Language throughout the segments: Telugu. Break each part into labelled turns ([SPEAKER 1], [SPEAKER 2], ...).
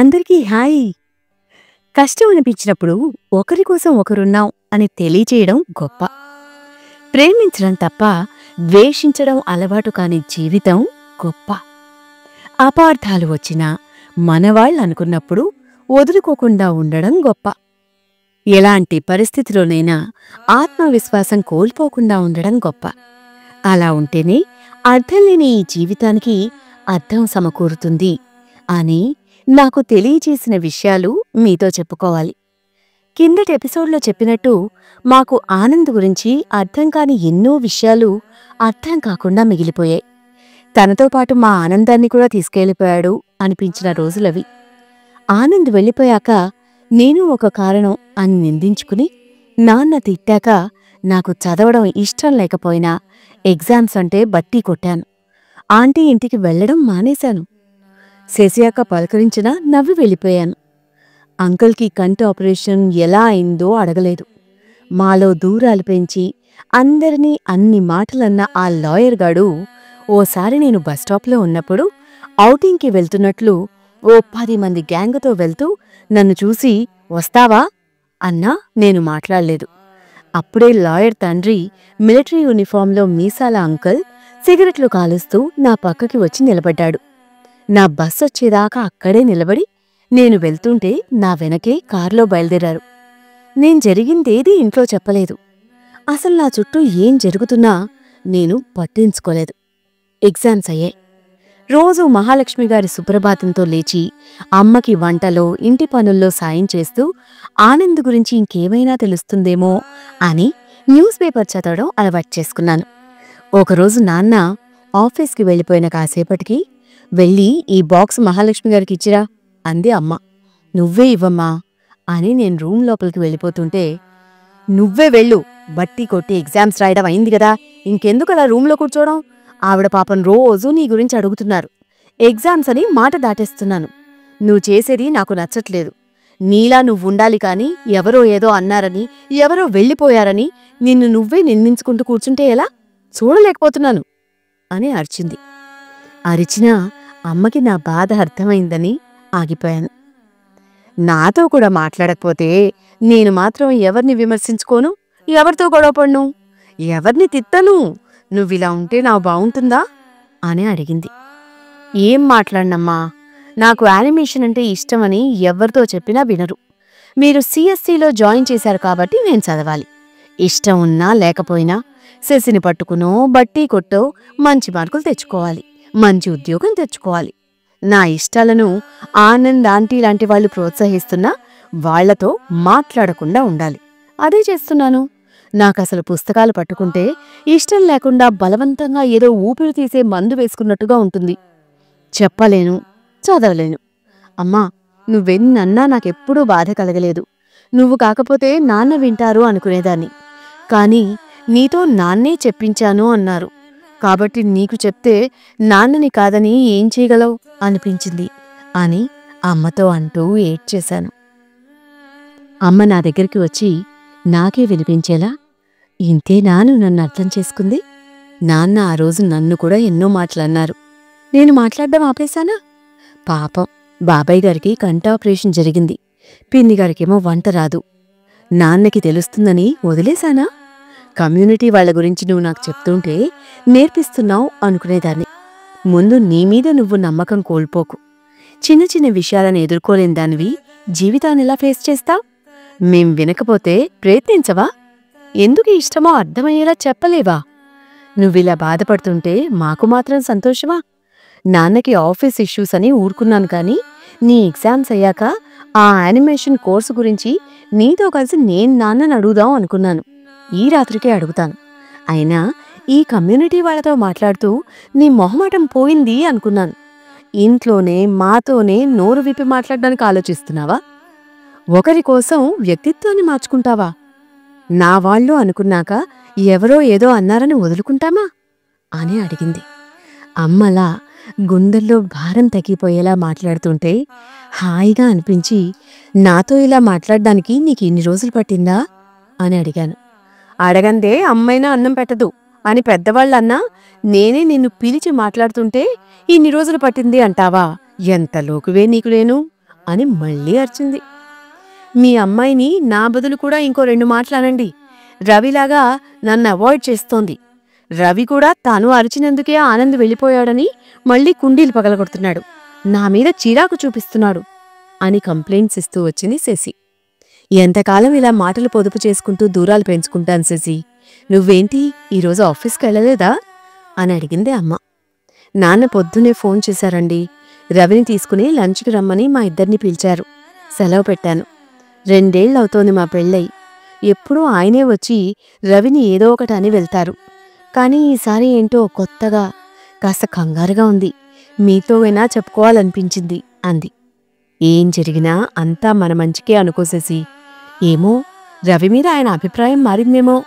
[SPEAKER 1] అందరికీ హాయ్. కష్టం అనిపించినప్పుడు ఒకరి కోసం ఒకరున్నాం అని తెలియచేయడం గొప్ప. ప్రేమించడం తప్ప ద్వేషించడం అలవాటు కాని జీవితం గొప్ప. అపార్థాలు వచ్చినా మనవాళ్ళనుకున్నప్పుడు వదులుకోకుండా ఉండడం గొప్ప. ఎలాంటి పరిస్థితిలోనైనా ఆత్మవిశ్వాసం కోల్పోకుండా ఉండడం గొప్ప. అలా ఉంటేనే అర్థంలేని ఈ జీవితానికి అర్థం సమకూరుతుంది అని నాకు తెలియచేసిన విషయాలు మీతో చెప్పుకోవాలి. కిందటి ఎపిసోడ్లో చెప్పినట్టు మాకు ఆనంద్ గురించి అర్థం కాని ఎన్నో విషయాలు అర్థం కాకుండా మిగిలిపోయాయి. తనతో పాటు మా ఆనందాన్ని కూడా తీసుకెళ్ళిపోయాడు అనిపించిన రోజులవి. ఆనంద్ వెళ్ళిపోయాక నేను ఒక కారణం అని నిందించుకుని నాన్న తిట్టాక నాకు చదవడం ఇష్టం లేకపోయినా ఎగ్జామ్స్ అంటే బట్టి కొట్టాను. ఆంటీ ఇంటికి వెళ్లడం మానేశాను. శశియాక పలకరించినా నవ్వి వెళ్ళిపోయాను. అంకుల్కి కంటి ఆపరేషన్ ఎలా అయిందో అడగలేదు. మాలో దూరాలు పెంచి అందరినీ అన్ని మాటలన్న ఆ లాయర్ గాడు ఓసారి నేను బస్టాప్లో ఉన్నప్పుడు ఔటింగ్కి వెళ్తున్నట్లు ఓ 10 మంది గ్యాంగుతో వెళ్తూ నన్ను చూసి వస్తావా అన్నా నేను మాట్లాడలేదు. అప్పుడే లాయర్ తండ్రి మిలిటరీ యూనిఫాంలో మీసాల అంకుల్ సిగరెట్లు కాలుస్తూ నా పక్కకి వచ్చి నిలబడ్డాడు. నా బస్సొచ్చేదాకా అక్కడే నిలబడి నేను వెళ్తుంటే నా వెనకే కారులో బయలుదేరారు. నేను జరిగిందేదీ ఇంట్లో చెప్పలేదు. అసలు నా చుట్టూ ఏం జరుగుతున్నా నేను పట్టించుకోలేదు. ఎగ్జామ్స్ అయ్యాయి. రోజూ మహాలక్ష్మిగారి సుప్రభాతంతో లేచి అమ్మకి వంటలో ఇంటి పనుల్లో సాయం చేస్తూ ఆనంద్ గురించి ఇంకేమైనా తెలుస్తుందేమో అని న్యూస్ పేపర్ చదవడం అలవాటు చేసుకున్నాను. ఒకరోజు నాన్న ఆఫీస్కి వెళ్ళిపోయిన కాసేపటికి వెళ్ళి ఈ బాక్స్ మహాలక్ష్మిగారికి ఇచ్చిరా అంది అమ్మ. నువ్వే ఇవ్వమ్మా అని నేను రూమ్ లోపలికి వెళ్ళిపోతుంటే నువ్వే వెళ్ళు, బట్టి కొట్టి ఎగ్జామ్స్ రాయడం అయింది కదా, ఇంకెందుకలా రూంలో కూర్చోవడం, ఆవిడ పాపం రోజూ నీ గురించి అడుగుతున్నారు, ఎగ్జామ్స్ అని మాట దాటేస్తున్నాను, నువ్వు చేసేది నాకు నచ్చట్లేదు, నీలా నువ్వుండాలి కాని ఎవరో ఏదో అన్నారని ఎవరో వెళ్ళిపోయారని నిన్ను నువ్వే నిందించుకుంటూ కూర్చుంటే ఎలా, చూడలేకపోతున్నాను అని అరిచింది. అరిచినా అమ్మకి నా బాధ అర్థమైందని ఆగిపోయాను. నాతో కూడా మాట్లాడకపోతే నేను మాత్రం ఎవరిని విమర్శించుకోను, ఎవరితో గొడవపడ్ను, ఎవరిని తిట్టను, నువ్విలా ఉంటే నా బావుంటుందా అని అడిగింది. ఏం మాట్లాడినమ్మా, నాకు యానిమేషన్ అంటే ఇష్టమని ఎవరితో చెప్పినా వినరు. మీరు సిఎస్సిలో జాయిన్ చేశారు కాబట్టి నేను చదవాలి. ఇష్టం ఉన్నా లేకపోయినా శశిని పట్టుకునో బట్టి కొట్టో మంచి మార్కులు తెచ్చుకోవాలి, మంచి ఉద్యోగం తెచ్చుకోవాలి. నా ఇష్టాలను ఆనంద్ ఆంటీ లాంటి వాళ్ళు ప్రోత్సహిస్తున్నా వాళ్లతో మాట్లాడకుండా ఉండాలి. అదే చేస్తున్నాను. నాకసలు పుస్తకాలు పట్టుకుంటే ఇష్టం లేకుండా బలవంతంగా ఏదో ఊపిరి తీసే మందు వేసుకున్నట్టుగా ఉంటుంది. చెప్పలేను, చదవలేను. అమ్మా, నువ్వెన్నన్నా నాకెప్పుడూ బాధ కలగలేదు. నువ్వు కాకపోతే నాన్న వింటారు అనుకునేదాన్ని. కాని నీతో నాన్నే చెప్పించాను అన్నారు కాబట్టి నీకు చెప్తే నాన్నని కాదని ఏం చేయగలవు అనిపించింది అని అమ్మతో అంటూ ఏడ్చేశాను. అమ్మ నా దగ్గరికి వచ్చి నాకే వినిపించేలా, ఇంతేనా నువ్వు నన్ను అర్థం చేసుకుంది? నాన్న ఆ రోజు నన్ను కూడా ఎన్నో మాటలన్నారు. నేను మాట్లాడడం ఆపేశానా? పాపం బాబాయ్ గారికి కంటి ఆపరేషన్ జరిగింది, పిన్ని గారికేమో వంట రాదు. నాన్నకి తెలుస్తుందని వదిలేశానా? కమ్యూనిటీ వాళ్ల గురించి నువ్వు నాకు చెప్తుంటే నేర్పిస్తున్నావు అనుకునేదాన్ని. ముందు నీమీద నువ్వు నమ్మకం కోల్పోకు. చిన్న చిన్న విషయాలను ఎదుర్కోలేని దానివి జీవితాన్నెలా ఫేస్ చేస్తావు? మేం వినకపోతే ప్రయత్నించవా? ఎందుకు ఇష్టమో అర్థమయ్యేలా చెప్పలేవా? నువ్విలా బాధపడుతుంటే మాకు మాత్రం సంతోషమా? నాన్నకి ఆఫీస్ ఇష్యూస్ అని ఊరుకున్నాను కాని నీ ఎగ్జామ్స్ అయ్యాక ఆ యానిమేషన్ కోర్సు గురించి నీతో కలిసి నేను నాన్నని అడుగుదాం అనుకున్నాను. ఈ రాత్రికే అడుగుతాను. అయినా ఈ కమ్యూనిటీ వాళ్లతో మాట్లాడుతూ నీ మొహమాటం పోయింది అనుకున్నాను. ఇంట్లోనే మాతోనే నోరు విప్పి మాట్లాడడానికి ఆలోచిస్తున్నావా? ఒకరి కోసం వ్యక్తిత్వాన్ని మార్చుకుంటావా? నా వాళ్ళు అనుకున్నాక ఎవరో ఏదో అన్నారని వదులుకుంటామా అని అడిగింది. అమ్మలా గుండెల్లో భారం తగ్గిపోయేలా మాట్లాడుతుంటే హాయిగా అనిపించి నాతో ఇలా మాట్లాడడానికి నీకు ఇన్ని రోజులు పట్టిందా అని అడిగాను. అడగందే అమ్మైనా అన్నం పెట్టదు అని పెద్దవాళ్ళన్నా నేనే నిన్ను పిలిచి మాట్లాడుతుంటే ఇన్ని రోజులు పట్టింది అంటావా? ఎంత లోకువే నీకు నేను అని మళ్ళీ అరిచింది. మీ అమ్మాయిని నా బదులు కూడా ఇంకో 2 మాటలనండి. రవిలాగా నన్ను అవాయిడ్ చేస్తోంది. రవి కూడా తాను అరిచినందుకే ఆనంద్ వెళ్ళిపోయాడని మళ్ళీ కుండీలు పగలగొడుతున్నాడు. నా మీద చిరాకు చూపిస్తున్నాడు అని కంప్లైంట్స్ ఇస్తూ వచ్చింది శశి. ఎంతకాలం ఇలా మాటలు పొదుపు చేసుకుంటూ దూరాలు పెంచుకుంటాను శశి. నువ్వేంటి ఈరోజు ఆఫీస్కెళ్ళలేదా అని అడిగింది అమ్మ. నాన్న పొద్దునే ఫోన్ చేశారండి. రవిని తీసుకుని లంచ్కి రమ్మని మా ఇద్దరిని పిలిచారు. సెలవు పెట్టాను. 2 ఏళ్లవుతోంది మా పెళ్ళై. ఎప్పుడూ ఆయనే వచ్చి రవిని ఏదో ఒకటి అని వెళ్తారు. కానీ ఈసారి ఏంటో కొత్తగా, కాస్త కంగారుగా ఉంది. మీతోవైనా చెప్పుకోవాలనిపించింది అంది. ఏం జరిగినా అంతా మన మంచికే అనుకోసేసి. ఏమో, రవి మీద ఆయన అభిప్రాయం మారిందేమో.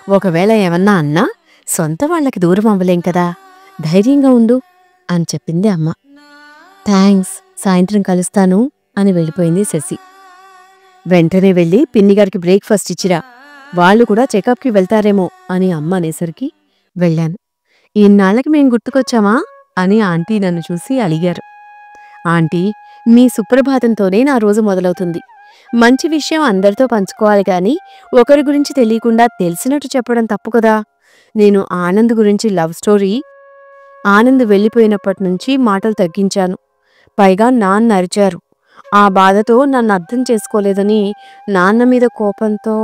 [SPEAKER 1] ఒకవేళ ఏమన్నా అన్నా సొంత వాళ్లకి దూరం అవ్వలేం కదా. ధైర్యంగా ఉండు అని చెప్పింది అమ్మ. థ్యాంక్స్, సాయంత్రం కలుస్తాను అని వెళ్ళిపోయింది శశి. వెంటనే వెళ్ళి పిన్నిగారికి బ్రేక్ఫాస్ట్ ఇచ్చిరా, వాళ్ళు కూడా చెకప్కి వెళ్తారేమో అని అమ్మ అనేసరికి వెళ్ళాను. ఇన్నాళ్ళకి మేం గుర్తుకొచ్చామా అని ఆంటీ నన్ను చూసి అడిగారు. ఆంటీ, మీ సుప్రభాతంతోనే నా రోజు మొదలవుతుంది. మంచి విషయం అందరితో పంచుకోవాలి గాని ఒకరి గురించి తెలియకుండా తెలిసినట్టు చెప్పడం తప్పు కదా. నేను ఆనంద్ గురించి లవ్ స్టోరీ, ఆనంద్ వెళ్ళిపోయినప్పటినుంచి మాటలు తగ్గించాను. పైగా నాన్న అరిచారు. ఆ బాధతో నన్ను అర్థం చేసుకోలేదని నాన్న మీద కోపంతో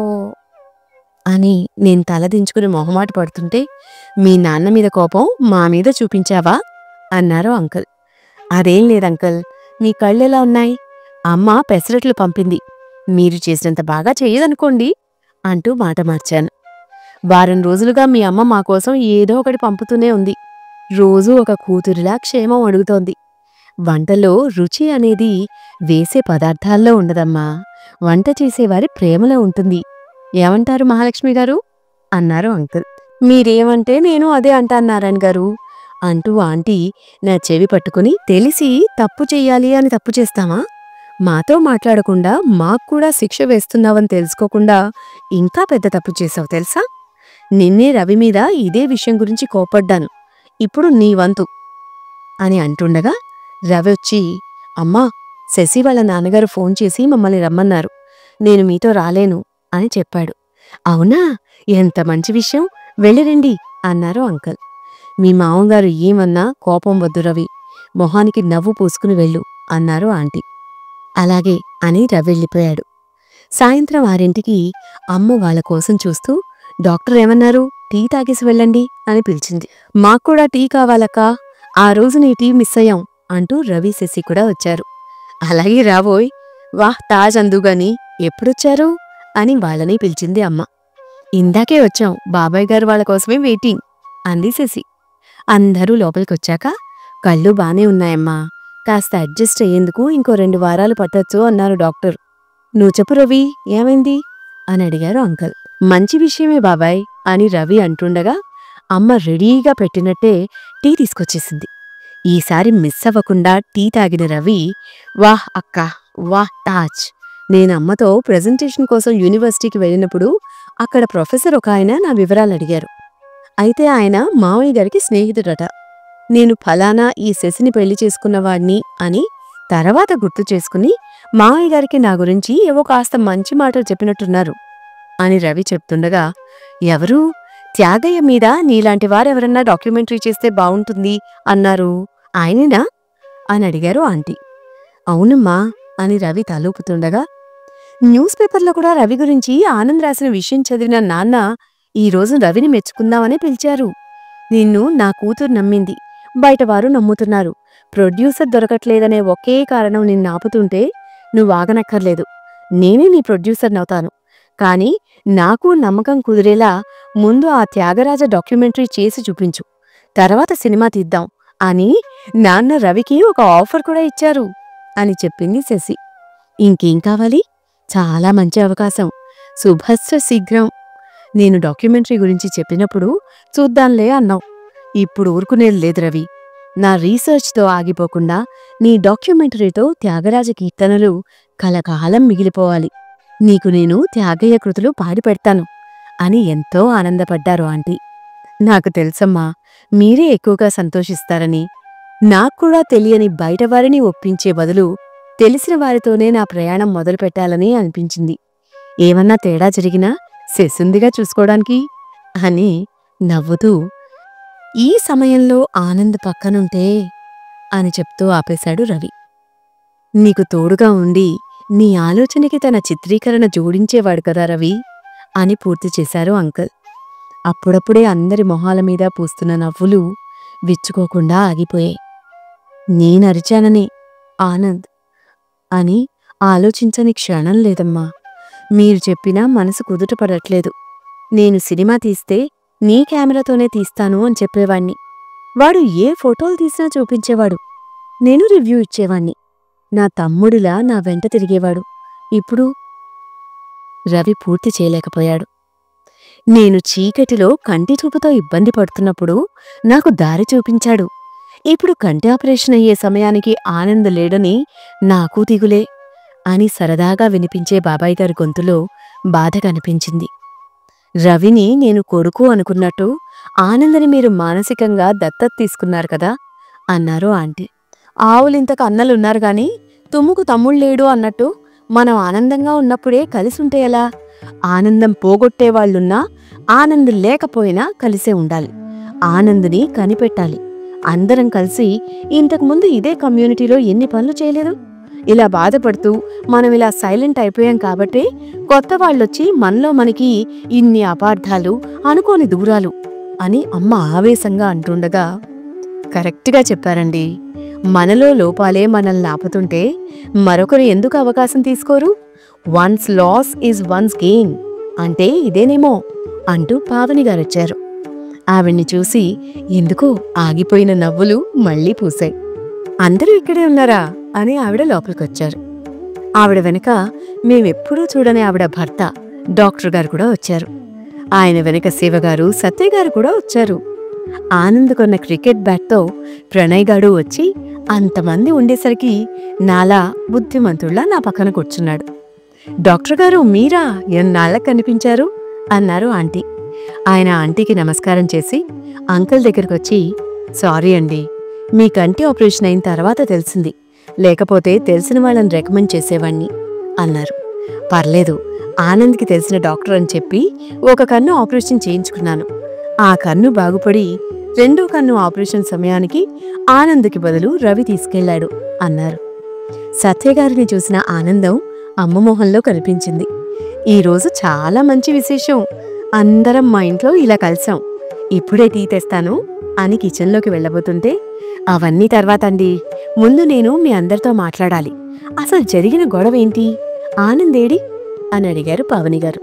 [SPEAKER 1] అని నేను తలదించుకుని మొహమాట పడుతుంటే, మీ నాన్న మీద కోపం మా మీద చూపించావా అన్నారు అంకుల్. అదేం లేదంకల్, మీ కళ్ళెలా ఉన్నాయి? అమ్మ పెసరట్లు పంపింది. మీరు చేసినంత బాగా చెయ్యదనుకోండి అంటూ మాట మార్చాను. వారం రోజులుగా మీ అమ్మ మాకోసం ఏదో ఒకటి పంపుతూనే ఉంది. రోజూ ఒక కూతురిలా క్షేమం అడుగుతోంది. వంటలో రుచి అనేది వేసే పదార్థాల్లో ఉండదమ్మా, వంట చేసేవారి ప్రేమలో ఉంటుంది. ఏమంటారు మహాలక్ష్మి గారు అన్నారు అంకుల్. మీరేమంటే నేను అదే అంటాను నారాయణ గారు అంటూ ఆంటీ నా చెవి పట్టుకుని, తెలిసి తప్పు చెయ్యాలి అని తప్పు చేస్తామా? మాతో మాట్లాడకుండా మాక్కూడా శిక్ష వేస్తున్నావని తెలుసుకోకుండా ఇంకా పెద్ద తప్పు చేశావు తెలుసా? నిన్నే రవి మీద ఇదే విషయం గురించి కోపడ్డాను. ఇప్పుడు నీ వంతు అని అంటుండగా రవి వచ్చి, అమ్మా, శశి వాళ్ళ నాన్నగారు ఫోన్ చేసి మమ్మల్ని రమ్మన్నారు. నేను మీతో రాలేను అని చెప్పాడు. అవునా, ఎంత మంచి విషయం, వెళ్ళిరండి అన్నారు అంకల్. మీ మామగారు ఏమన్నా కోపం వద్దు రవి, మొహానికి నవ్వు పూసుకుని వెళ్ళు అన్నారు ఆంటీ. అలాగే అని రవి వెళ్ళిపోయాడు. సాయంత్రం 6ంటికి అమ్మ వాళ్ల కోసం చూస్తూ, డాక్టర్ ఏమన్నారు, టీ తాగేసి వెళ్ళండి అని పిలిచింది. మాక్కూడా టీ కావాలక్కా, ఆ రోజు నీ టీ మిస్ అయ్యాం అంటూ రవి శశి కూడా వచ్చారు. అలాగే రాబోయ్, వాహ్ తాజ్ అందుగాని ఎప్పుడొచ్చారు అని వాళ్ళని పిలిచింది అమ్మ. ఇందాకే వచ్చాం, బాబాయ్ గారు వాళ్ళ కోసమే వెయిటింగ్ అంది శశి. అందరూ లోపలికొచ్చాక, కళ్ళు బానే ఉన్నాయమ్మా, కాస్త అడ్జస్ట్ అయ్యేందుకు ఇంకో 2 వారాలు పట్టొచ్చు అన్నారు డాక్టర్. నువ్వు చెప్పు రవి, ఏమైంది అని అడిగారు అంకల్. మంచి విషయమే బాబాయ్ అని రవి అంటుండగా అమ్మ రెడీగా పెట్టినట్టే టీ తీసుకొచ్చేసింది. ఈసారి మిస్ అవ్వకుండా టీ తాగిన రవి, వాహ్ అక్కా, వాహ్ తాజ్. నేనమ్మతో ప్రెజెంటేషన్ కోసం యూనివర్సిటీకి వెళ్ళినప్పుడు అక్కడ ప్రొఫెసర్ ఒక ఆయన నా వివరాలు అడిగారు. అయితే ఆయన మావయ్య గారికి స్నేహితుడట. నేను ఫలానా ఈ శశిని పెళ్లి చేసుకున్నవాణ్ణి అని తర్వాత గుర్తు చేసుకుని మావయ్య గారికి నా గురించి ఏవో కాస్త మంచి మాటలు చెప్పినట్టున్నారు అని రవి చెప్తుండగా, ఎవరు, త్యాగయ్య మీద నీలాంటి వారెవరన్నా డాక్యుమెంటరీ చేస్తే బావుంటుంది అన్నారు, ఆయనేనా అని అడిగారు ఆంటీ. అవునమ్మా అని రవి తలూపుతుండగా, న్యూస్ పేపర్లో కూడా రవి గురించి ఆనంద్ రాసిన విషయం చదివిన నాన్న ఈరోజు రవిని మెచ్చుకుందామనే పిలిచారు. నిన్ను నా కూతురు నమ్మింది, బయటవారు నమ్ముతున్నారు. ప్రొడ్యూసర్ దొరకట్లేదనే ఒకే కారణం నిన్నాపుతుంటే నువ్వాగనక్కర్లేదు, నేనే నీ ప్రొడ్యూసర్నవుతాను. కాని నాకు నమ్మకం కుదిరేలా ముందు ఆ త్యాగరాజ డాక్యుమెంటరీ చేసి చూపించు, తర్వాత సినిమా తీద్దాం అని నాన్న రవికి ఒక ఆఫర్ కూడా ఇచ్చారు అని చెప్పింది శశి. ఇంకేం కావాలి, చాలా మంచి అవకాశం, శుభస్య శీఘ్రం. నేను డాక్యుమెంటరీ గురించి చెప్పినప్పుడు చూద్దాంలే అన్నావు. ఇప్పుడు ఊరుకునేది లేదు రవి. నా రీసెర్చ్తో ఆగిపోకుండా నీ డాక్యుమెంటరీతో త్యాగరాజ కీర్తనలు కలకాలం మిగిలిపోవాలి. నీకు నేను త్యాగయ్య కృతులు పాడిపెడతాను అని ఎంతో ఆనందపడ్డారు ఆంటీ. నాకు తెలుసమ్మా, మీరే ఎక్కువగా సంతోషిస్తారని. నాక్కూడా తెలియని బయటవారిని ఒప్పించే బదులు తెలిసిన వారితోనే నా ప్రయాణం మొదలు పెట్టాలని అనిపించింది. ఏమన్నా తేడా జరిగినా సెసుందిగా చూసుకోవడానికి అని నవ్వుతూ, ఈ సమయంలో ఆనంద్ పక్కనుంటే అని చెప్తూ ఆపేశాడు రవి. నీకు తోడుగా ఉండి నీ ఆలోచనకి తన చిత్రీకరణ జోడించేవాడు కదా రవి అని పూర్తి చేశారు అంకుల్. అప్పుడప్పుడే అందరి మొహాల మీద పూస్తున్న నవ్వులు విచ్చుకోకుండా ఆగిపోయాయి. నేనరిచానని ఆనంద్ అని ఆలోచించని క్షణం లేదమ్మా. మీరు చెప్పినా మనసు కుదుటపడట్లేదు. నేను సినిమా తీస్తే నీ కెమెరాతోనే తీస్తాను అని చెప్పేవాణ్ణి. వాడు ఏ ఫోటోలు తీసినా చూపించేవాడు. నేను రివ్యూ ఇచ్చేవాణ్ణి. నా తమ్ముడిలా నా వెంట తిరిగేవాడు. ఇప్పుడు రవి పూర్తి చేయలేకపోయాడు. నేను చీకటిలో కంటి చూపుతో ఇబ్బంది పడుతున్నప్పుడు నాకు దారి చూపించాడు. ఇప్పుడు కంటి ఆపరేషన్ అయ్యే సమయానికి ఆనంద్ లేడని నాకు దిగులే అని సరదాగా వినిపించే బాబాయ్ గారి గొంతులో బాధ కనిపించింది. రవిని నేను కొడుకు అనుకున్నట్టు ఆనందని మీరు మానసికంగా దత్తత తీసుకున్నారు కదా అన్నారు ఆంటీ. ఆవులింతకు అన్నలున్నారు గాని తుమ్ముకు తమ్ముళ్ళేడు అన్నట్టు మనం ఆనందంగా ఉన్నప్పుడే కలిసుంటే ఎలా? ఆనందం పోగొట్టేవాళ్లున్నా ఆనంద్ లేకపోయినా కలిసే ఉండాలి. ఆనంద్ని కనిపెట్టాలి. అందరం కలిసి ఇంతకుముందు ఇదే కమ్యూనిటీలో ఎన్ని పనులు చేయలేదు? ఇలా బాధపడుతూ మనం ఇలా సైలెంట్ అయిపోయాం కాబట్టే కొత్త వాళ్ళొచ్చి మనలో మనకి ఇన్ని అపార్థాలు, అనుకోని దూరాలు అని అమ్మ ఆవేశంగా అంటుండగా, కరెక్ట్గా చెప్పారండి. మనలో లోపాలే మనల్ని ఆపుతుంటే మరొకరు ఎందుకు అవకాశం తీసుకోరు? One's loss is one's gain అంటే ఇదేనేమో అంటూ పావని గారొచ్చారు. ఆవిడ్ని చూసి ఎందుకో ఆగిపోయిన నవ్వులు మళ్లీ పూసాయి. అందరూ ఇక్కడే ఉన్నారా అని ఆవిడ లోపలికొచ్చారు. ఆవిడ వెనుక మేమెప్పుడూ చూడని ఆవిడ భర్త డాక్టర్ గారు కూడా వచ్చారు. ఆయన వెనుక శివగారు, సత్యగారు కూడా వచ్చారు. ఆనంద్ కొన్న క్రికెట్ బ్యాట్తో ప్రణయ్ గాడు వచ్చి అంతమంది ఉండేసరికి నాలా బుద్ధిమంతుళ్లా నా పక్కన కూర్చున్నాడు. డాక్టర్ గారు మీరా? ఎన్నాళ్ళకు కనిపించారు అన్నారు ఆంటీ. ఆయన ఆంటీకి నమస్కారం చేసి అంకుల్ దగ్గరకొచ్చి, సారీ అండి, మీ కంటి ఆపరేషన్ అయిన తర్వాత తెలిసింది, లేకపోతే తెలిసిన వాళ్ళని రికమెండ్ చేసేవాణ్ణి అన్నారు. పర్లేదు, ఆనంద్కి తెలిసిన డాక్టర్ అని చెప్పి ఒక కన్ను ఆపరేషన్ చేయించుకున్నాను. ఆ కన్ను బాగుపడి రెండో కన్ను ఆపరేషన్ సమయానికి ఆనంద్కి బదులు రవి తీసుకెళ్లాడు అన్నారు. సత్యగారిని చూసిన ఆనందం అమ్మమోహంలో కనిపించింది. ఈరోజు చాలా మంచి విశేషం. అందరం మా ఇంట్లో ఇలా కలిసాం. ఇప్పుడే టీ తెస్తాను అని కిచెన్లోకి వెళ్ళబోతుంటే, అవన్నీ తర్వాతండి, ముందు నేను మీ అందరితో మాట్లాడాలి. అసలు జరిగిన గొడవేంటి? ఆనందేడి అని అడిగారు పావని గారు.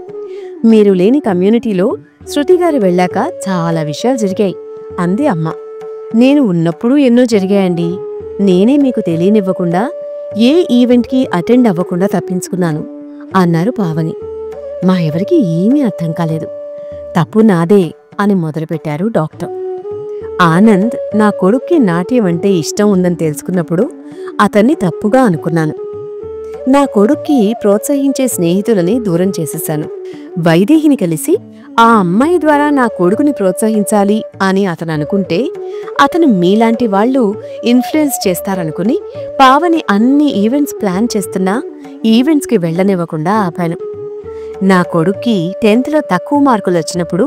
[SPEAKER 1] మీరు లేని కమ్యూనిటీలో శృతిగారు వెళ్ళాక చాలా విషయాలు జరిగాయి అంది అమ్మ. నేను ఉన్నప్పుడు ఎన్నో జరిగాయండి. నేనే మీకు తెలియనివ్వకుండా ఏ ఈవెంట్కి అటెండ్ అవ్వకుండా తప్పించుకున్నాను అన్నారు పావని. మా ఎవరికి ఏమీ అర్థం కాలేదు. తప్పు నాదే అని మొదలుపెట్టారు డాక్టర్. ఆనంద్ నా కొడుక్కి నాట్యం అంటే ఇష్టం ఉందని తెలుసుకున్నప్పుడు అతన్ని తప్పుగా అనుకున్నాను. నా కొడుక్కి ప్రోత్సహించే స్నేహితులని దూరం చేసేశాను. వైదేహిని కలిసి ఆ అమ్మాయి ద్వారా నా కొడుకుని ప్రోత్సహించాలి అని అతను అనుకుంటే, అతను మీలాంటి వాళ్ళు ఇన్ఫ్లుయెన్స్ చేస్తారనుకుని పావని అన్ని ఈవెంట్స్ ప్లాన్ చేస్తున్నా ఈవెంట్స్కి వెళ్లనివ్వకుండా ఆపాను. నా కొడుక్కి 10th తక్కువ మార్కులు వచ్చినప్పుడు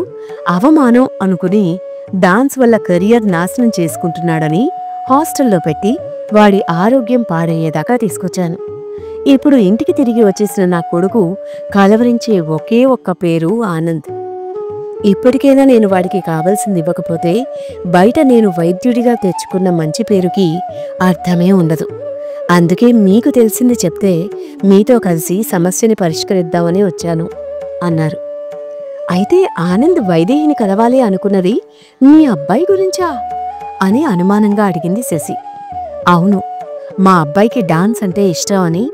[SPEAKER 1] అవమానం అనుకుని డాన్స్ వల్ల కెరియర్ నాశనం చేసుకుంటున్నాడని హాస్టల్లో పెట్టి వాడి ఆరోగ్యం పాడయ్యేదాకా తీసుకొచ్చాను. ఇప్పుడు ఇంటికి తిరిగి వచ్చేసిన నా కొడుకు కలవరించే ఒకే ఒక్క పేరు ఆనంద్. ఇప్పటికైనా నేను వాడికి కావలసింది ఇవ్వకపోతే బయట నేను వైద్యుడిగా తెచ్చుకున్న మంచి పేరుకి అర్థమే ఉండదు. అందుకే మీకు తెలిసింది చెప్తే మీతో కలిసి సమస్యని పరిష్కరిద్దామని వచ్చాను అన్నారు. అయితే ఆనంద్ వైదేహిని కలవాలి అనుకున్నది మీ అబ్బాయి గురించా అని అనుమానంగా అడిగింది శశి. అవును, మా అబ్బాయికి డాన్స్ అంటే ఇష్టం అని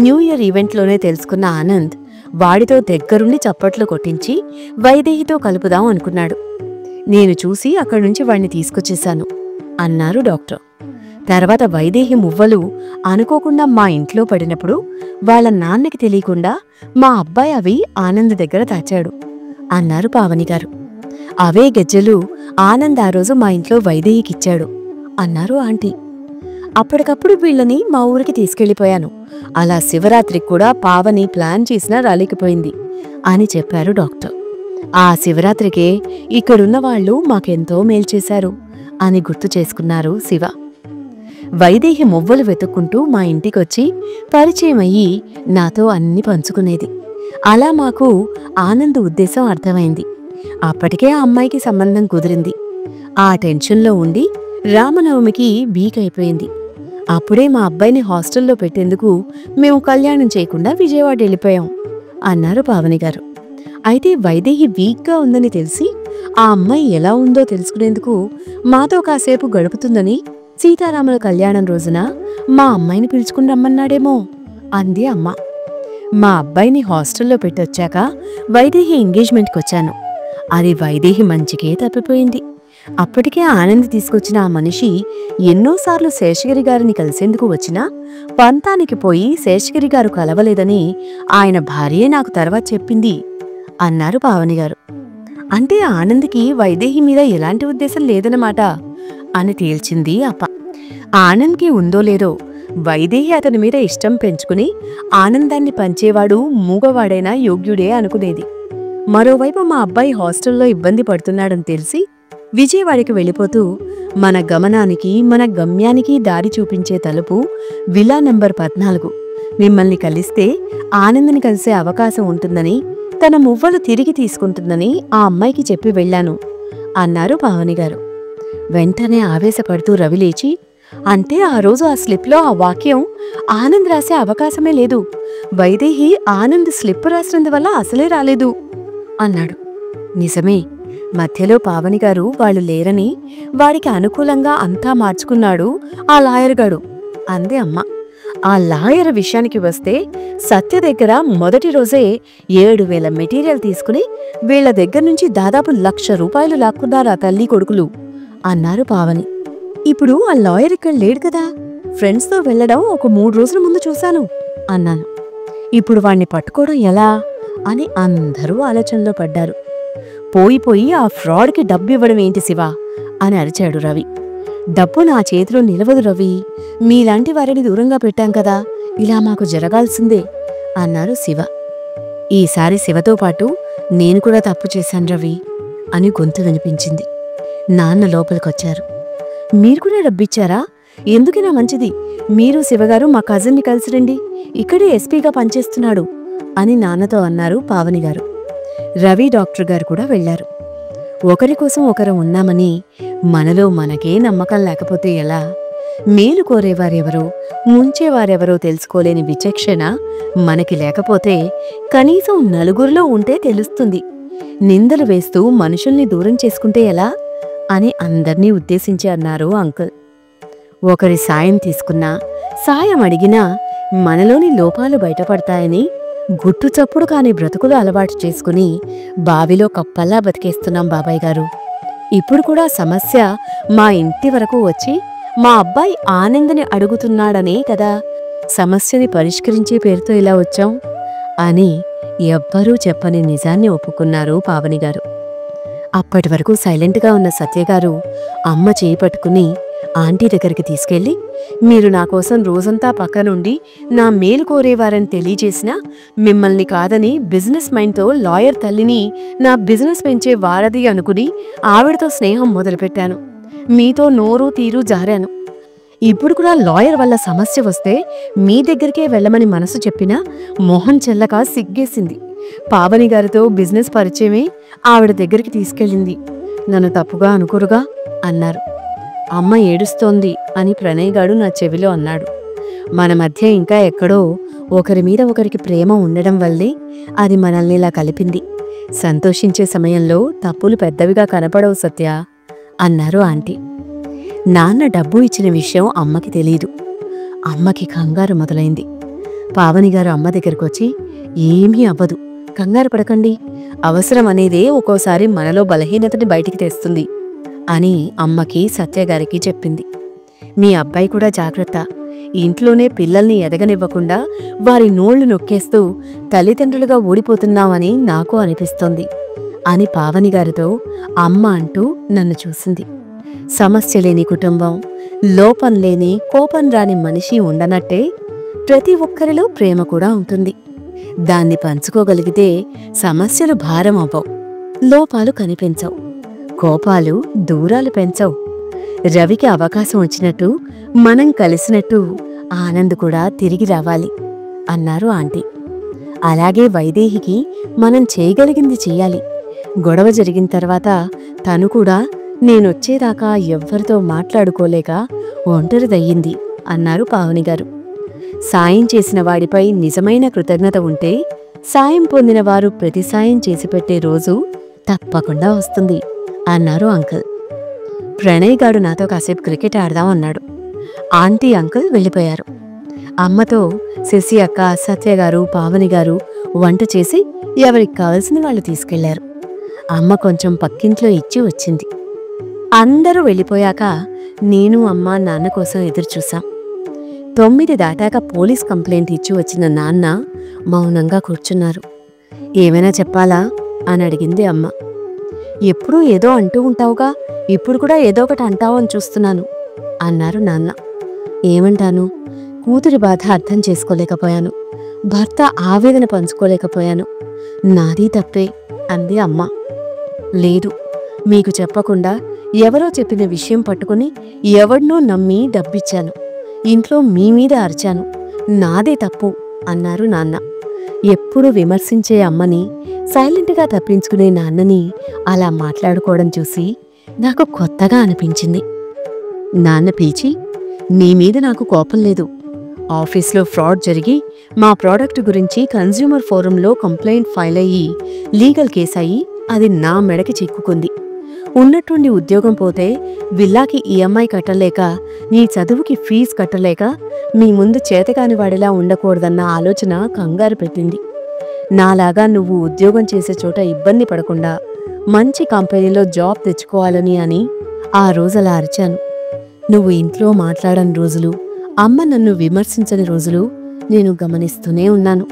[SPEAKER 1] న్యూ ఇయర్ ఈవెంట్లోనే తెలుసుకున్న ఆనంద్ వాడితో దగ్గరుండి చప్పట్లు కొట్టించి వైదేహితో కలుపుదాం అనుకున్నాడు. నేను చూసి అక్కడి నుంచి వాడిని తీసుకొచ్చేశాను అన్నారు డాక్టర్. తర్వాత వైదేహి మువ్వలు అనుకోకుండా మా ఇంట్లో పడినప్పుడు వాళ్ళ నాన్నకి తెలియకుండా మా అబ్బాయి అవి ఆనంద్ దగ్గర దాచాడు అన్నారు పావని గారు. అవే గెజ్జెలు ఆనంద్ ఆ రోజు మా ఇంట్లో వైదేహికిచ్చాడు అన్నారు ఆంటీ. అప్పటికప్పుడు వీళ్ళని మా ఊరికి తీసుకెళ్లిపోయాను. అలా శివరాత్రికి కూడా పావని ప్లాన్ చేసినా రాలేకపోయింది అని చెప్పారు డాక్టర్. ఆ శివరాత్రికే ఇక్కడున్న వాళ్ళు మాకెంతో మేల్చేశారు అని గుర్తు చేసుకున్నారు శివ. వైదేహి మువ్వలు వెతుక్కుంటూ మా ఇంటికొచ్చి పరిచయమయ్యి నాతో అన్ని పంచుకునేది. అలా మాకు ఆనంద్ ఉద్దేశం అర్థమైంది. అప్పటికే ఆ అమ్మాయికి సంబంధం కుదిరింది. ఆ టెన్షన్లో ఉండి రామనవమికి వీక్ అయిపోయింది. అప్పుడే మా అబ్బాయిని హాస్టల్లో పెట్టేందుకు మేము కళ్యాణం చేయకుండా విజయవాడ వెళ్ళిపోయాం అన్నారు పావని గారు. అయితే వైదేహి వీక్గా ఉందని తెలిసి ఆ అమ్మాయి ఎలా ఉందో తెలుసుకునేందుకు మాతో కాసేపు గడుపుతుందని సీతారాముల కళ్యాణం రోజున మా అమ్మాయిని పిలుచుకుని రమ్మన్నాడేమో అంది అమ్మ. మా అబ్బాయిని హాస్టల్లో పెట్టొచ్చాక వైదేహి ఎంగేజ్మెంట్కి వచ్చాను. అది వైదేహి మంచికే తప్పిపోయింది. అప్పటికే ఆనంద్ తీసుకొచ్చిన ఆ మనిషి ఎన్నోసార్లు శేషగిరి గారిని కలిసేందుకు వచ్చినా పంతానికి పోయి శేషగిరి గారు కలవలేదని ఆయన భార్యే నాకు తర్వాత చెప్పింది అన్నారు పావని గారు. అంటే ఆనంద్కి వైదేహి మీద ఎలాంటి ఉద్దేశం లేదన్నమాట అని తేల్చింది అప్ప. ఆనంద్కి ఉందో లేదో వైదేహి అతని మీద ఇష్టం పెంచుకుని ఆనందాన్ని పంచేవాడు మూగవాడైనా యోగ్యుడే అనుకునేది. మరోవైపు మా అబ్బాయి హాస్టల్లో ఇబ్బంది పడుతున్నాడని తెలిసి విజయవాడకి వెళ్ళిపోతూ మన గమనానికి మన గమ్యానికి దారి చూపించే తలుపు విలా నంబర్ 14. మిమ్మల్ని కలిస్తే ఆనంద్ని కలిసే అవకాశం ఉంటుందని, తన మువ్వలు తిరిగి తీసుకుంటుందని ఆ అమ్మాయికి చెప్పి వెళ్ళాను అన్నారు పావని గారు. వెంటనే ఆవేశపడుతూ రవి లేచి, అంటే ఆ రోజు ఆ స్లిప్లో ఆ వాక్యం ఆనంద్ రాసే అవకాశమే లేదు. వైదేహి ఆనంద్ స్లిప్ రాసినందువల్ల అసలే రాలేదు అన్నాడు. నిజమే, మధ్యలో పావని గారు వాళ్ళు లేరని వాడికి అనుకూలంగా అంతా మార్చుకున్నాడు ఆ లాయర్ గాడు అంది అమ్మ. ఆ లాయర్ విషయానికి వస్తే సత్య దగ్గర మొదటి రోజే 7,000 మెటీరియల్ తీసుకుని వీళ్ల దగ్గర్నుంచి దాదాపు 1,00,000 రూపాయలు లాక్కున్నారు ఆ తల్లి కొడుకులు అన్నారు పావని. ఇప్పుడు ఆ లాయర్ ఇక్కడ లేడు కదా, ఫ్రెండ్స్తో వెళ్లడం ఒక 3 రోజుల ముందు చూశాను అన్నాను. ఇప్పుడు వాణ్ణి పట్టుకోవడం ఎలా అని అందరూ ఆలోచనలో పడ్డారు. పోయి ఆ ఫ్రాడ్కి డబ్బు ఇవ్వడం ఏంటి శివా అని అరిచాడు రవి. డబ్బు నా చేతిలో నిలవదు రవి, మీలాంటి వారిని దూరంగా పెట్టాం కదా, ఇలా మాకు జరగాల్సిందే అన్నారు శివ. ఈసారి శివతో పాటు నేను కూడా తప్పు చేశాను రవి అని గొంతు వినిపించింది. నాన్న లోపలికొచ్చారు. మీరు కూడా డబ్బిచ్చారా? ఎందుకైనా మంచిది, మీరు శివగారు మా కజిన్ని కలిసి రండి, ఇక్కడే ఎస్పీగా పనిచేస్తున్నాడు అని నాన్నతో అన్నారు పావని గారు. రవి డాక్టర్ గారు కూడా వెళ్లారు. ఒకరి కోసం ఒకరు ఉన్నామని మనలో మనకే నమ్మకం లేకపోతే ఎలా? మేలు కోరేవారెవరో ముంచేవారెవరో తెలుసుకోలేని విచక్షణ మనకి లేకపోతే కనీసం నలుగురిలో ఉంటే తెలుస్తుంది. నిందలు వేస్తూ మనుషుల్ని దూరం చేసుకుంటే ఎలా అని అందర్నీ ఉద్దేశించి అన్నారు అంకుల్. ఒకరి సాయం తీసుకున్నా, సాయం అడిగినా మనలోని లోపాలు బయటపడతాయని గుట్టు చప్పుడు కాని బ్రతుకులు అలవాటు చేసుకుని బావిలో కప్పల్లా బతికేస్తున్నాం బాబాయ్ గారు. ఇప్పుడు కూడా సమస్య మా ఇంటి వరకు వచ్చి మా అబ్బాయి ఆనందని అడుగుతున్నాడనే కదా సమస్యని పరిష్కరించే పేరుతో ఇలా వచ్చాం అని ఎవ్వరూ చెప్పని నిజాన్ని ఒప్పుకున్నారు పావని గారు. అప్పటి వరకు సైలెంట్గా ఉన్న సత్యగారు అమ్మ చేయి పట్టుకుని ఆంటీ దగ్గరికి తీసుకెళ్లి, మీరు నా కోసం రోజంతా పక్కనుండి నా మేలు కోరేవారని తెలియజేసినా మిమ్మల్ని కాదని బిజినెస్ మైండ్తో లాయర్ తల్లిని నా బిజినెస్ పెంచే వారధి అనుకుని ఆవిడతో స్నేహం మొదలుపెట్టాను. మీతో నోరు తీరు జారాను. ఇప్పుడు కూడా లాయర్ వల్ల సమస్య వస్తే మీ దగ్గరికే వెళ్ళమని మనసు చెప్పినా మొహం చెల్లక సిగ్గేసింది. పావని గారితో బిజినెస్ పరిచయమే ఆవిడ దగ్గరికి తీసుకెళ్ళింది. నన్ను తప్పుగా అనుకోరుగా అన్నారు. అమ్మ ఏడుస్తోంది అని ప్రణయ్గాడు నా చెవిలో అన్నాడు. మన మధ్య ఇంకా ఎక్కడో ఒకరి మీద ఒకరికి ప్రేమ ఉండడం వల్లే అది మనల్ని ఇలా కలిపింది. సంతోషించే సమయంలో తప్పులు పెద్దవిగా కనపడవు సత్య అన్నారు ఆంటీ. నాన్న డబ్బు ఇచ్చిన విషయం అమ్మకి తెలీదు. అమ్మకి కంగారు మొదలైంది. పావని గారు అమ్మ దగ్గరకొచ్చి, ఏమీ అవ్వదు, కంగారు పడకండి, అవసరం అనేదే ఒక్కోసారి మనలో బలహీనతని బయటికి తెస్తుంది అని అమ్మకి సత్యగారికి చెప్పింది. మీ అబ్బాయి కూడా జాగ్రత్త, ఇంట్లోనే పిల్లల్ని ఎదగనివ్వకుండా వారి నోళ్లు నొక్కేస్తూ తల్లిదండ్రులుగా ఓడిపోతున్నామని నాకు అనిపిస్తోంది అని పావని గారితో అమ్మ అంటూ నన్ను చూసింది. సమస్య లేని కుటుంబం, లోపం లేని కోపం రాని మనిషి ఉండనట్టే ప్రతి ఒక్కరిలో ప్రేమ కూడా ఉంటుంది. దాన్ని పంచుకోగలిగితే సమస్యలు భారం అవ్వవు, లోపాలు కనిపించవు, కోపాలు దూరాలు పెంచవు. రవికి అవకాశం వచ్చినట్టు, మనం కలిసినట్టు ఆనంద్ కూడా తిరిగి రావాలి అన్నారు ఆంటీ. అలాగే వైదేహికి మనం చేయగలిగింది చెయ్యాలి. గొడవ జరిగిన తర్వాత తను కూడా నేనొచ్చేదాకా ఎవ్వరితో మాట్లాడుకోలేక ఒంటరిదయ్యింది అన్నారు పావనిగారు. సాయం చేసిన వాడిపై నిజమైన కృతజ్ఞత ఉంటే సాయం పొందిన వారు ప్రతి సాయం చేసి పెట్టే రోజు తప్పకుండా వస్తుంది అన్నారు అంకుల్. ప్రణయ్ గారు నాతో కాసేపు క్రికెట్ ఆడదాం అన్నాడు. ఆంటీ అంకుల్ వెళ్ళిపోయారు. అమ్మతో శశి అక్క, సత్యగారు, పావనిగారు వంట చేసి ఎవరికి కావలసిన వాళ్ళు తీసుకెళ్లారు. అమ్మ కొంచెం పక్కింట్లో ఇచ్చి వచ్చింది. అందరూ వెళ్ళిపోయాక నేను, అమ్మ, నాన్న కోసం ఎదురుచూశాం. 9 దాటాక పోలీస్ కంప్లైంట్ ఇచ్చి వచ్చిన నాన్న మౌనంగా కూర్చున్నారు. ఏమైనా చెప్పాలా అని అడిగింది అమ్మ. ఎప్పుడూ ఏదో అంటూ ఉంటావుగా, ఇప్పుడు కూడా ఏదో ఒకటి అంటావని చూస్తున్నాను అన్నారు నాన్న. ఏమంటాను? కూతురి బాధ అర్థం చేసుకోలేకపోయాను, భర్త ఆవేదన పంచుకోలేకపోయాను, నాది తప్పే అంది అమ్మ. లేదు, మీకు చెప్పకుండా ఎవరో చెప్పిన విషయం పట్టుకుని ఎవడ్నో నమ్మి డబ్బిచ్చాను, ఇంట్లో మీ మీద అరిచాను, నాదే తప్పు అన్నారు నాన్న. ఎప్పుడూ విమర్శించే అమ్మని, సైలెంట్గా తప్పించుకునే నాన్నని అలా మాట్లాడుకోవడం చూసి నాకు కొత్తగా అనిపించింది. నాన్న పిలిచి, నీ మీద నాకు కోపం లేదు. ఆఫీస్లో ఫ్రాడ్ జరిగి మా ప్రోడక్ట్ గురించి కన్స్యూమర్ ఫోరంలో కంప్లైంట్ ఫైల్ అయ్యి లీగల్ కేసు అయ్యి అది నా మెడకి చిక్కుకుంది. ఉన్నట్టుండి ఉద్యోగం పోతే విల్లాకి ఈఎంఐ కట్టలేక, నీ చదువుకి ఫీజు కట్టలేక మీ ముందు చేతకాని వాడిలా ఉండకూడదన్న ఆలోచన కంగారు పెట్టింది. నాలాగా నువ్వు ఉద్యోగం చేసే చోట ఇబ్బంది పడకుండా మంచి కంపెనీలో జాబ్ తెచ్చుకోవాలని అని ఆ రోజలా అరిచాను. నువ్వు ఇంట్లో మాట్లాడని రోజులు, అమ్మ నన్ను విమర్శించని రోజులు నేను గమనిస్తూనే ఉన్నాను.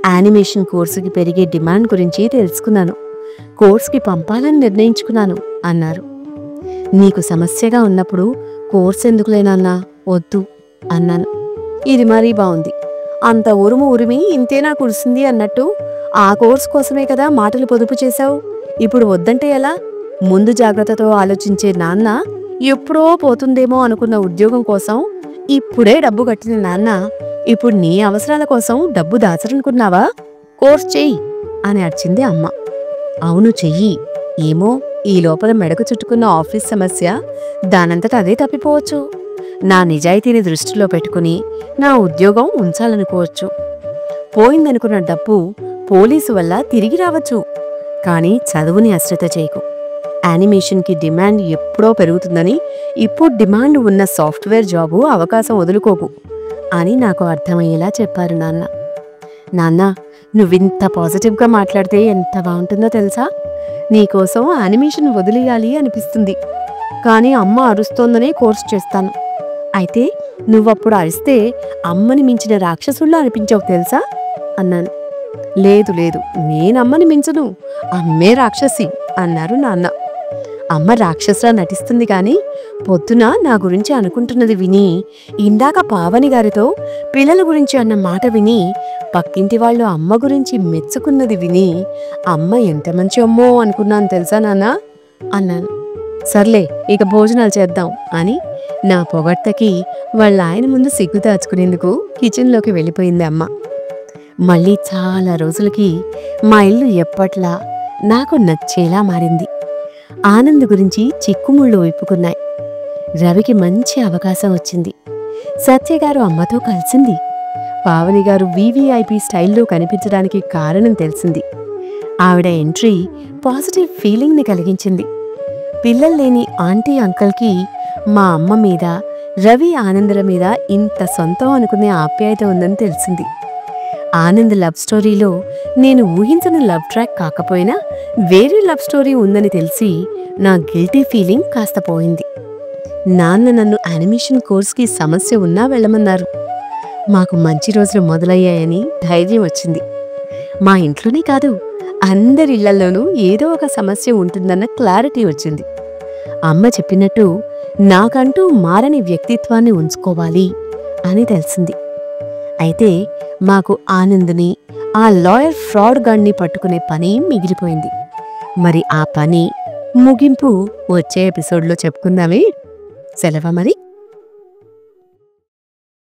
[SPEAKER 1] యానిమేషన్ కోర్సుకి పెరిగే డిమాండ్ గురించి తెలుసుకున్నాను. కోర్సుకి పంపాలని నిర్ణయించుకున్నాను అన్నారు. నీకు సమస్యగా ఉన్నప్పుడు కోర్సు ఎందుకులేనన్నా, వద్దు అన్నాను. ఇది మరీ బావుంది. అంత ఉరుము ఉరిమి ఇంతేనా కురిసింది అన్నట్టు ఆ కోర్సు కోసమే కదా మాటలు పొదుపు చేశావు, ఇప్పుడు వద్దంటే ఎలా? ముందు జాగ్రత్తతో ఆలోచించే నాన్న ఎప్పుడో పోతుందేమో అనుకున్న ఉద్యోగం కోసం ఇప్పుడే డబ్బు కట్టిన నాన్న ఇప్పుడు నీ అవసరాల కోసం డబ్బు దాచరనుకున్నావా? కోర్సు చెయ్యి అని అరిచింది అమ్మ. అవును, చెయ్యి. ఏమో, ఈ లోపల మెడకు చుట్టుకున్న ఆఫీస్ సమస్య దానంతట అదే తప్పిపోవచ్చు. నా నిజాయితీని దృష్టిలో పెట్టుకుని నా ఉద్యోగం ఉంచాలనుకోవచ్చు. పోయిందనుకున్న డబ్బు పోలీసు వల్ల తిరిగి రావచ్చు. కానీ చదువుని అశ్రద్ధ చేయకు. యానిమేషన్కి డిమాండ్ ఎప్పుడో పెరుగుతుందని ఇప్పుడు డిమాండ్ ఉన్న సాఫ్ట్వేర్ జాబు అవకాశం వదులుకోకు అని నాకు అర్థమయ్యేలా చెప్పారు నాన్న. నాన్న, నువ్వింత పాజిటివ్గా మాట్లాడితే ఎంత బాగుంటుందో తెలుసా? నీకోసం యానిమేషన్ వదిలేయాలి అనిపిస్తుంది, కానీ అమ్మ అరుస్తోందనే కోర్సు చేస్తాను. అయితే నువ్వప్పుడు అరిస్తే అమ్మని మించిన రాక్షసుల్లా అనిపించావు తెలుసా అన్నాను. లేదు లేదు, నేనమ్మని మించను, అమ్మే రాక్షసి అన్నారు నాన్న. అమ్మ రాక్షసులా నటిస్తుంది కానీ పొద్దున నా గురించి అనుకుంటున్నది విని, ఇందాక పావని గారితో పిల్లల గురించి అన్న మాట విని, పక్కింటి వాళ్ళు అమ్మ గురించి మెచ్చుకున్నది విని అమ్మ ఎంత మంచి అమ్మో అనుకున్నాను తెలుసా నాన్న అన్నాను. సర్లే, ఇక భోజనాలు చేద్దాం అని నా పొగడ్తకి వాళ్ళ ఆయన ముందు సిగ్గు దాచుకునేందుకు కిచెన్లోకి వెళ్ళిపోయింది అమ్మ. మళ్ళీ చాలా రోజులకి మా ఇల్లు ఎప్పట్లా నాకు నచ్చేలా మారింది. ఆనంద్ గురించి చిక్కుముళ్ళు విప్పుకున్నాయి. రవికి మంచి అవకాశం వచ్చింది. సత్యగారు అమ్మతో కలిసింది. పావనిగారు వీవీఐపీ స్టైల్లో కనిపించడానికి కారణం తెలిసింది. ఆవిడ ఎంట్రీ పాజిటివ్ ఫీలింగ్ని కలిగించింది. పిల్లల్లేని ఆంటీ అంకల్కి మా అమ్మ మీద, రవి ఆనందుల మీద ఇంత సొంతం అనుకునే ఆప్యాయత ఉందని తెలిసింది. ఆనంద్ లవ్ స్టోరీలో నేను ఊహించని లవ్ ట్రాక్ కాకపోయినా వేరే లవ్ స్టోరీ ఉందని తెలిసి నా గిల్టీ ఫీలింగ్ కాస్త పోయింది. నాన్న నన్ను యానిమేషన్ కోర్స్కి సమస్య ఉన్నా వెళ్ళమన్నారు. మాకు మంచి రోజులు మొదలయ్యాయని ధైర్యం వచ్చింది. మా ఇంట్లోనే కాదు, అందరి ఇళ్లలోనూ ఏదో ఒక సమస్య ఉంటుందన్న క్లారిటీ వచ్చింది. అమ్మ చెప్పినట్టు నాకంటూ మారని వ్యక్తిత్వాన్ని ఉంచుకోవాలి అని తెలిసింది. అయితే మాకు ఆనంద్ని, ఆ లాయర్ ఫ్రాడ్ గాడ్ని పట్టుకునే పని మిగిలిపోయింది. మరి ఆ పని ముగింపు వచ్చే ఎపిసోడ్లో చెప్పుకుందామే. సెలవు మరి.